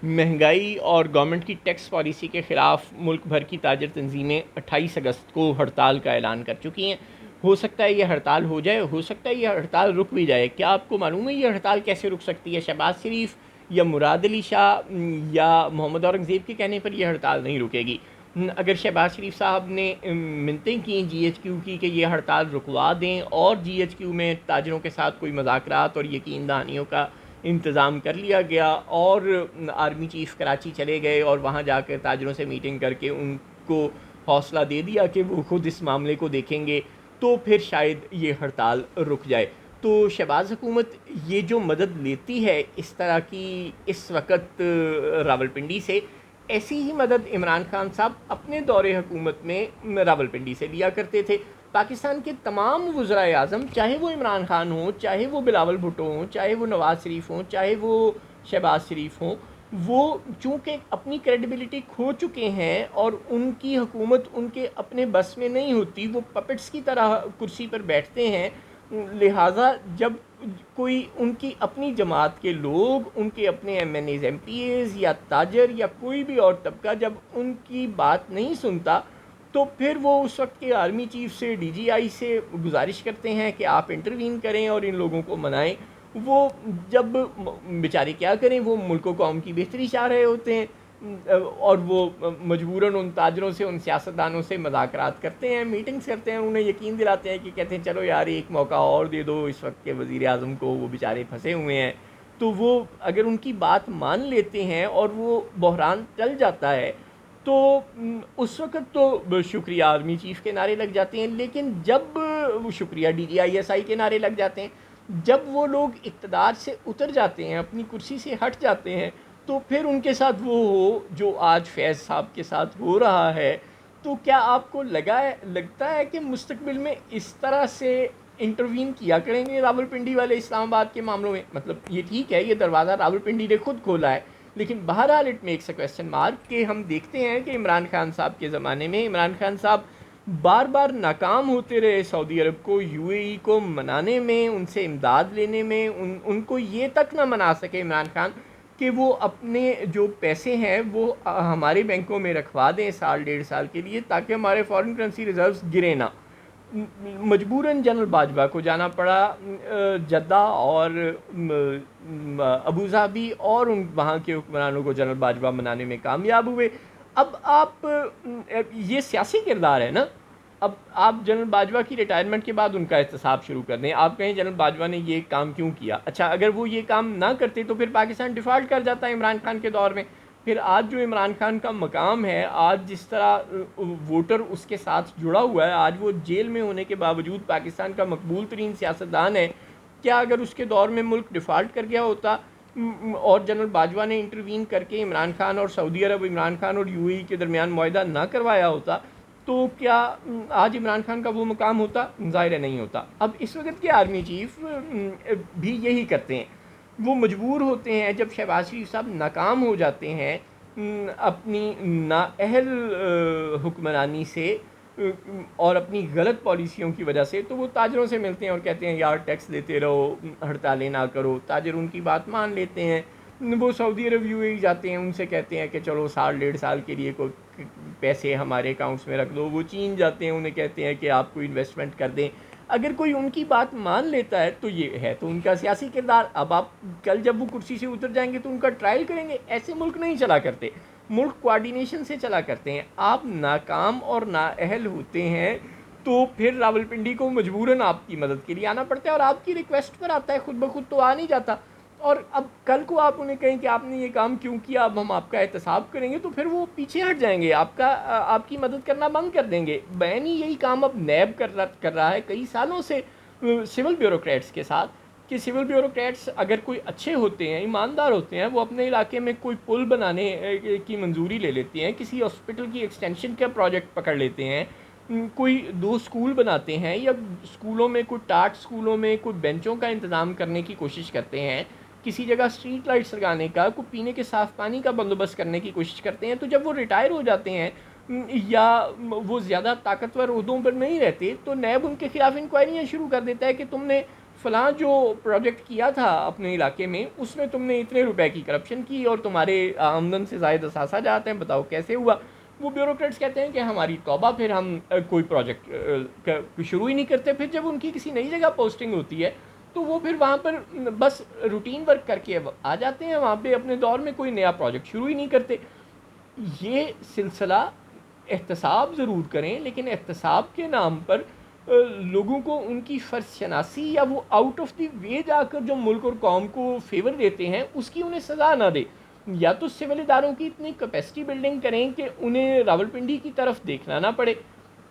مہنگائی اور گورنمنٹ کی ٹیکس پالیسی کے خلاف ملک بھر کی تاجر تنظیمیں 28 اگست کو ہڑتال کا اعلان کر چکی ہیں۔ ہو سکتا ہے یہ ہڑتال ہو جائے، ہو سکتا ہے یہ ہڑتال رک بھی جائے۔ کیا آپ کو معلوم ہے یہ ہڑتال کیسے رک سکتی ہے؟ شہباز شریف یا مراد علی شاہ یا محمد اورنگزیب کے کہنے پر یہ ہڑتال نہیں رکے گی۔ اگر شہباز شریف صاحب نے منتیں کی جی ایچ کیو کی کہ یہ ہڑتال رکوا دیں اور جی ایچ کیو میں تاجروں کے ساتھ کوئی مذاکرات اور یقین دہانیوں کا انتظام کر لیا گیا اور آرمی چیف کراچی چلے گئے اور وہاں جا کر تاجروں سے میٹنگ کر کے ان کو حوصلہ دے دیا کہ وہ خود اس معاملے کو دیکھیں گے، تو پھر شاید یہ ہڑتال رک جائے۔ تو شہباز حکومت یہ جو مدد لیتی ہے اس طرح کی اس وقت راولپنڈی سے، ایسی ہی مدد عمران خان صاحب اپنے دور حکومت میں راولپنڈی سے لیا کرتے تھے۔ پاکستان کے تمام وزرائے اعظم، چاہے وہ عمران خان ہوں، چاہے وہ بلاول بھٹو ہوں، چاہے وہ نواز شریف ہوں، چاہے وہ شہباز شریف ہوں، وہ چونکہ اپنی کریڈیبلٹی کھو چکے ہیں اور ان کی حکومت ان کے اپنے بس میں نہیں ہوتی، وہ پپٹس کی طرح کرسی پر بیٹھتے ہیں، لہٰذا جب کوئی ان کی اپنی جماعت کے لوگ، ان کے اپنے MNAs, MPAs یا تاجر یا کوئی بھی اور طبقہ جب ان کی بات نہیں سنتا، تو پھر وہ اس وقت کے آرمی چیف سے، ڈی جی آئی سے گزارش کرتے ہیں کہ آپ انٹروین کریں اور ان لوگوں کو منائیں۔ وہ جب بیچارے کیا کریں، وہ ملک و قوم کی بہتری چاہ رہے ہوتے ہیں اور وہ مجبوراً ان تاجروں سے، ان سیاستدانوں سے مذاکرات کرتے ہیں، میٹنگز کرتے ہیں، انہیں یقین دلاتے ہیں کہ کہتے ہیں چلو یار ایک موقع اور دے دو اس وقت کے وزیر اعظم کو، وہ بیچارے پھنسے ہوئے ہیں۔ تو وہ اگر ان کی بات مان لیتے ہیں اور وہ بحران ٹل جاتا ہے تو اس وقت تو شکریہ آرمی چیف کے نعرے لگ جاتے ہیں، لیکن جب وہ شکریہ D G I S I کے نعرے لگ جاتے ہیں، جب وہ لوگ اقتدار سے اتر جاتے ہیں، اپنی کرسی سے ہٹ جاتے ہیں، تو پھر ان کے ساتھ وہ ہو جو آج فیض صاحب کے ساتھ ہو رہا ہے۔ تو کیا آپ کو لگتا ہے کہ مستقبل میں اس طرح سے انٹروین کیا کریں گے راولپنڈی والے اسلام آباد کے معاملوں میں؟ مطلب یہ ٹھیک ہے، یہ دروازہ راولپنڈی نے خود کھولا ہے، لیکن بہرحال it makes a question mark کہ ہم دیکھتے ہیں کہ عمران خان صاحب کے زمانے میں عمران خان صاحب بار بار ناکام ہوتے رہے سعودی عرب کو، یو اے ای کو منانے میں، ان سے امداد لینے میں۔ ان کو یہ تک نہ منا سکے عمران خان کہ وہ اپنے جو پیسے ہیں وہ ہمارے بینکوں میں رکھوا دیں سال ڈیڑھ سال کے لیے تاکہ ہمارے فارن کرنسی ریزروز گرے نہ۔ مجبوراً جنرل باجوہ کو جانا پڑا جدہ اور ابو ظہبی، اور ان وہاں کے حکمرانوں کو جنرل باجوہ منانے میں کامیاب ہوئے۔ اب آپ یہ سیاسی کردار ہے نا، اب آپ جنرل باجوہ کی ریٹائرمنٹ کے بعد ان کا احتساب شروع کر دیں، آپ کہیں جنرل باجوہ نے یہ کام کیوں کیا؟ اچھا اگر وہ یہ کام نہ کرتے تو پھر پاکستان ڈیفالٹ کر جاتا ہے عمران خان کے دور میں۔ پھر آج جو عمران خان کا مقام ہے، آج جس طرح ووٹر اس کے ساتھ جڑا ہوا ہے، آج وہ جیل میں ہونے کے باوجود پاکستان کا مقبول ترین سیاستدان ہے، کیا اگر اس کے دور میں ملک ڈیفالٹ کر گیا ہوتا اور جنرل باجوہ نے انٹروین کر کے عمران خان اور سعودی عرب، عمران خان اور یو اے ای کے درمیان معاہدہ نہ کروایا ہوتا، تو کیا آج عمران خان کا وہ مقام ہوتا؟ ظاہر ہے نہیں ہوتا۔ اب اس وقت کے آرمی چیف بھی یہی کرتے ہیں، وہ مجبور ہوتے ہیں جب شہباز شریف صاحب ناکام ہو جاتے ہیں اپنی نااہل حکمرانی سے اور اپنی غلط پالیسیوں کی وجہ سے، تو وہ تاجروں سے ملتے ہیں اور کہتے ہیں یار ٹیکس دیتے رہو، ہڑتالیں نہ کرو۔ تاجر ان کی بات مان لیتے ہیں، وہ سعودی عرب، یو اے ای جاتے ہیں، ان سے کہتے ہیں کہ چلو سال ڈیڑھ سال کے لیے کوئی پیسے ہمارے اکاؤنٹس میں رکھ دو۔ وہ چین جاتے ہیں، انہیں کہتے ہیں کہ آپ کو انویسٹمنٹ کر دیں۔ اگر کوئی ان کی بات مان لیتا ہے تو یہ ہے تو ان کا سیاسی کردار۔ اب آپ کل جب وہ کرسی سے اتر جائیں گے تو ان کا ٹرائل کریں گے؟ ایسے ملک نہیں چلا کرتے، ملک کوارڈینیشن سے چلا کرتے ہیں۔ آپ ناکام اور نااہل ہوتے ہیں تو پھر راولپنڈی کو مجبوراً آپ کی مدد کے لیے آنا پڑتا ہے، اور آپ کی ریکویسٹ پر آتا ہے، خود بخود تو آ نہیں جاتا۔ اور اب کل کو آپ انہیں کہیں کہ آپ نے یہ کام کیوں کیا، اب ہم آپ کا احتساب کریں گے، تو پھر وہ پیچھے ہٹ جائیں گے، آپ کی مدد کرنا بند کر دیں گے۔ بین ہی یہی کام اب نیب کر رہا ہے کئی سالوں سے سول بیوروکریٹس کے ساتھ، کہ سول بیوروکریٹس اگر کوئی اچھے ہوتے ہیں، ایماندار ہوتے ہیں، وہ اپنے علاقے میں کوئی پل بنانے کی منظوری لے لیتے ہیں، کسی ہاسپٹل کی ایکسٹینشن کا پروجیکٹ پکڑ لیتے ہیں، کوئی 2 سکول بناتے ہیں، یا سکولوں میں کوئی ٹاٹ سکولوں میں کوئی بینچوں کا انتظام کرنے کی کوشش کرتے ہیں، کسی جگہ اسٹریٹ لائٹس لگانے کا، کوئی پینے کے صاف پانی کا بندوبست کرنے کی کوشش کرتے ہیں، تو جب وہ ریٹائر ہو جاتے ہیں یا وہ زیادہ طاقتور عہدوں پر نہیں رہتے تو نیب ان کے خلاف انکوائریاں شروع کر دیتا ہے کہ تم نے فلاں جو پروجیکٹ کیا تھا اپنے علاقے میں اس میں تم نے اتنے روپے کی کرپشن کی اور تمہارے آمدن سے زائد اثاثہ جاتے ہیں، بتاؤ کیسے ہوا؟ وہ بیوروکریٹس کہتے ہیں کہ ہماری توبہ، پھر ہم کوئی پروجیکٹ شروع ہی نہیں کرتے۔ پھر جب ان کی کسی نئی جگہ پوسٹنگ ہوتی ہے تو وہ پھر وہاں پر بس روٹین ورک کر کے آ جاتے ہیں، وہاں پہ اپنے دور میں کوئی نیا پروجیکٹ شروع ہی نہیں کرتے۔ یہ سلسلہ احتساب ضرور کریں، لیکن احتساب کے نام پر لوگوں کو ان کی فرض شناسی یا وہ آؤٹ آف دی وے جا کر جو ملک اور قوم کو فیور دیتے ہیں اس کی انہیں سزا نہ دے۔ یا تو سول اداروں کی اتنی کیپیسٹی بلڈنگ کریں کہ انہیں راولپنڈی کی طرف دیکھنا نہ پڑے۔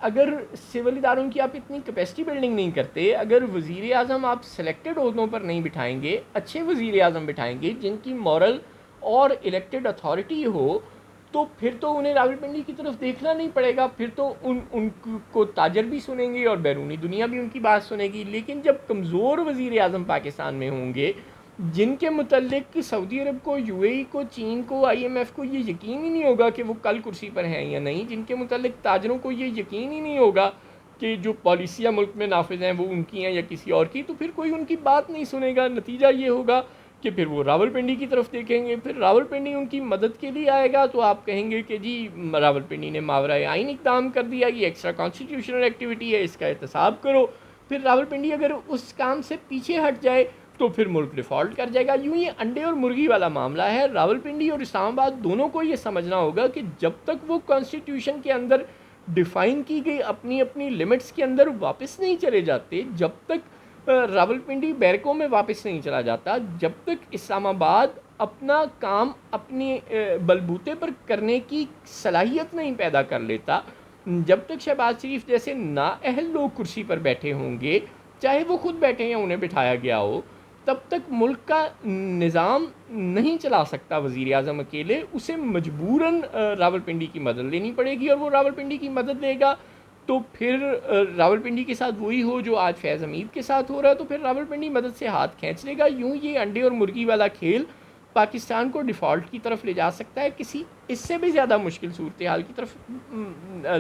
اگر سول اداروں کی آپ اتنی کیپیسٹی بلڈنگ نہیں کرتے، اگر وزیر اعظم آپ سلیکٹڈ عہدوں پر نہیں بٹھائیں گے، اچھے وزیر اعظم بٹھائیں گے جن کی مورل اور الیکٹڈ اتھارٹی ہو، تو پھر تو انہیں راولپنڈی کی طرف دیکھنا نہیں پڑے گا، پھر تو ان کو تاجر بھی سنیں گے اور بیرونی دنیا بھی ان کی بات سنے گی۔ لیکن جب کمزور وزیر اعظم پاکستان میں ہوں گے جن کے متعلق سعودی عرب کو، یو اے ای کو، چین کو، آئی ایم ایف کو یہ یقین ہی نہیں ہوگا کہ وہ کل کرسی پر ہیں یا نہیں، جن کے متعلق تاجروں کو یہ یقین ہی نہیں ہوگا کہ جو پالیسیاں ملک میں نافذ ہیں وہ ان کی ہیں یا کسی اور کی، تو پھر کوئی ان کی بات نہیں سنے گا۔ نتیجہ یہ ہوگا کہ پھر وہ راولپنڈی کی طرف دیکھیں گے، پھر راولپنڈی ان کی مدد کے لیے آئے گا تو آپ کہیں گے کہ جی راولپنڈی نے ماورائے آئین اقدام کر دیا، یہ ایکسٹرا کانسٹیٹیوشنل ایکٹیویٹی ہے، اس کا احتساب کرو۔ پھر راولپنڈی اگر اس کام سے پیچھے ہٹ جائے تو پھر ملک ڈیفالٹ کر جائے گا۔ یوں یہ انڈے اور مرغی والا معاملہ ہے۔ راولپنڈی اور اسلام آباد دونوں کو یہ سمجھنا ہوگا کہ جب تک وہ کانسٹیٹیوشن کے اندر ڈیفائن کی گئی اپنی اپنی لمٹس کے اندر واپس نہیں چلے جاتے، جب تک راولپنڈی بیرکوں میں واپس نہیں چلا جاتا، جب تک اسلام آباد اپنا کام اپنے بلبوتے پر کرنے کی صلاحیت نہیں پیدا کر لیتا، جب تک شہباز شریف جیسے نااہل لوگ کرسی پر بیٹھے ہوں گے، چاہے وہ خود بیٹھے یا انہیں بٹھایا گیا ہو، تب تک ملک کا نظام نہیں چلا سکتا وزیر اعظم اکیلے۔ اسے مجبوراً راولپنڈی کی مدد لینی پڑے گی، اور وہ راولپنڈی کی مدد لے گا تو پھر راولپنڈی کے ساتھ وہی ہو جو آج فیض حمید کے ساتھ ہو رہا ہے، تو پھر راولپنڈی مدد سے ہاتھ کھینچ لے گا۔ یوں یہ انڈے اور مرغی والا کھیل پاکستان کو ڈیفالٹ کی طرف لے جا سکتا ہے، کسی اس سے بھی زیادہ مشکل صورتحال کی طرف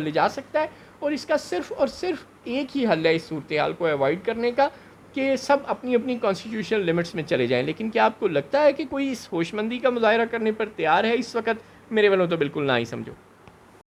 لے جا سکتا ہے، اور اس کا صرف اور صرف ایک ہی حل ہے اس صورتحال کو ایوائڈ کرنے کا، کہ سب اپنی اپنی کانسٹیٹیوشنل لمٹس میں چلے جائیں۔ لیکن کیا آپ کو لگتا ہے کہ کوئی اس ہوش مندی کا مظاہرہ کرنے پر تیار ہے اس وقت؟ میرے والوں تو بالکل نہ ہی سمجھو۔